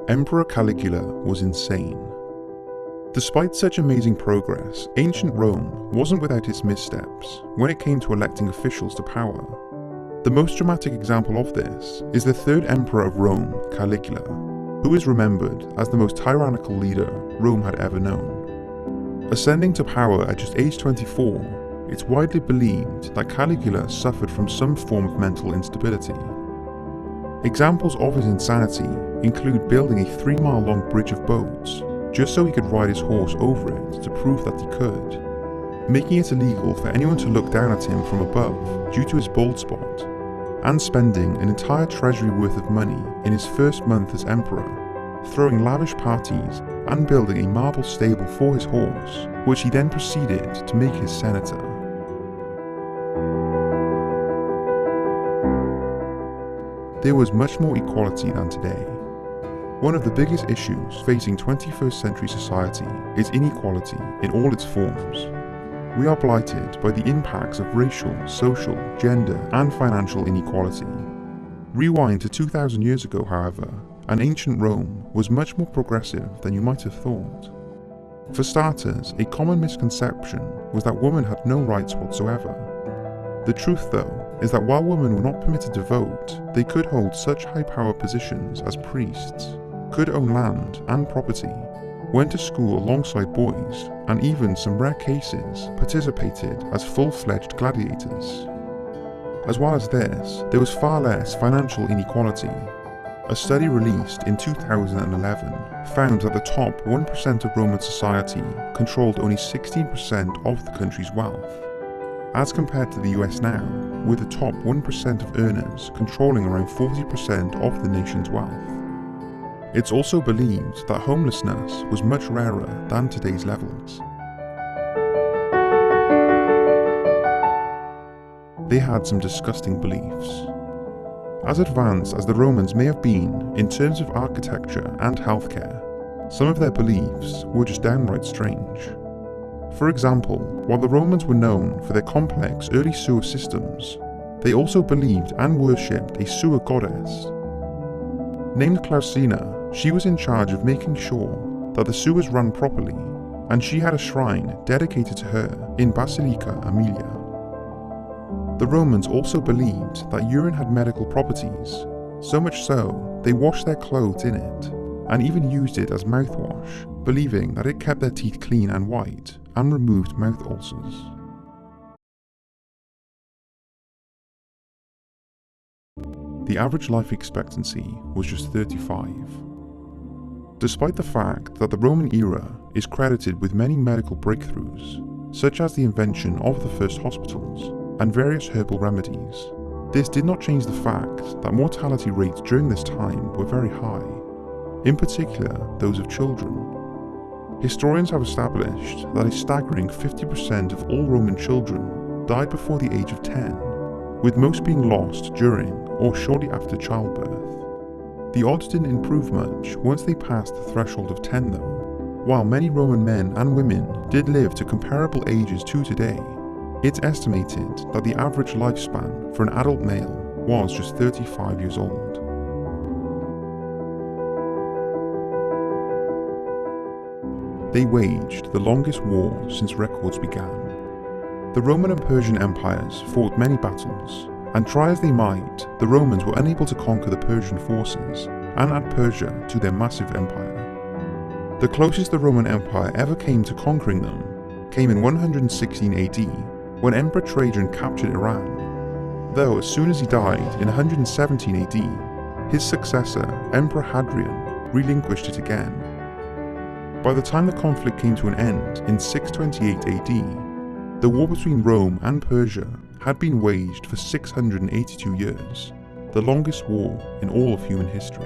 Emperor Caligula was insane. Despite such amazing progress, ancient Rome wasn't without its missteps when it came to electing officials to power. The most dramatic example of this is the third emperor of Rome, Caligula, who is remembered as the most tyrannical leader Rome had ever known. Ascending to power at just age 24, it's widely believed that Caligula suffered from some form of mental instability. Examples of his insanity include building a 3-mile-long bridge of boats just so he could ride his horse over it to prove that he could, making it illegal for anyone to look down at him from above due to his bald spot, and spending an entire treasury worth of money in his first month as emperor, throwing lavish parties and building a marble stable for his horse, which he then proceeded to make his senator. There was much more equality than today. One of the biggest issues facing 21st century society is inequality in all its forms. We are blighted by the impacts of racial, social, gender, and financial inequality. Rewind to 2,000 years ago, however, and ancient Rome was much more progressive than you might have thought. For starters, a common misconception was that women had no rights whatsoever. The truth, though, is that while women were not permitted to vote, they could hold such high-power positions as priests, could own land and property, went to school alongside boys, and even, some rare cases, participated as full-fledged gladiators. As well as this, there was far less financial inequality. A study released in 2011 found that the top 1% of Roman society controlled only 16% of the country's wealth, as compared to the US now, with the top 1% of earners controlling around 40% of the nation's wealth. It's also believed that homelessness was much rarer than today's levels. They had some disgusting beliefs. As advanced as the Romans may have been in terms of architecture and healthcare, some of their beliefs were just downright strange. For example, while the Romans were known for their complex early sewer systems, they also believed and worshipped a sewer goddess. Named Clausina, she was in charge of making sure that the sewers ran properly, and she had a shrine dedicated to her in Basilica Aemilia. The Romans also believed that urine had medical properties, so much so they washed their clothes in it, and even used it as mouthwash, believing that it kept their teeth clean and white, and removed mouth ulcers. The average life expectancy was just 35. Despite the fact that the Roman era is credited with many medical breakthroughs, such as the invention of the first hospitals and various herbal remedies, this did not change the fact that mortality rates during this time were very high, in particular those of children. Historians have established that a staggering 50% of all Roman children died before the age of 10, with most being lost during or shortly after childbirth. The odds didn't improve much once they passed the threshold of 10 though. While many Roman men and women did live to comparable ages to today, it's estimated that the average lifespan for an adult male was just 35 years old. They waged the longest war since records began. The Roman and Persian empires fought many battles, and try as they might, the Romans were unable to conquer the Persian forces and add Persia to their massive empire. The closest the Roman Empire ever came to conquering them came in 116 AD, when Emperor Trajan captured Iran, though as soon as he died in 117 AD, his successor, Emperor Hadrian, relinquished it again. By the time the conflict came to an end in 628 AD, the war between Rome and Persia had been waged for 682 years, the longest war in all of human history.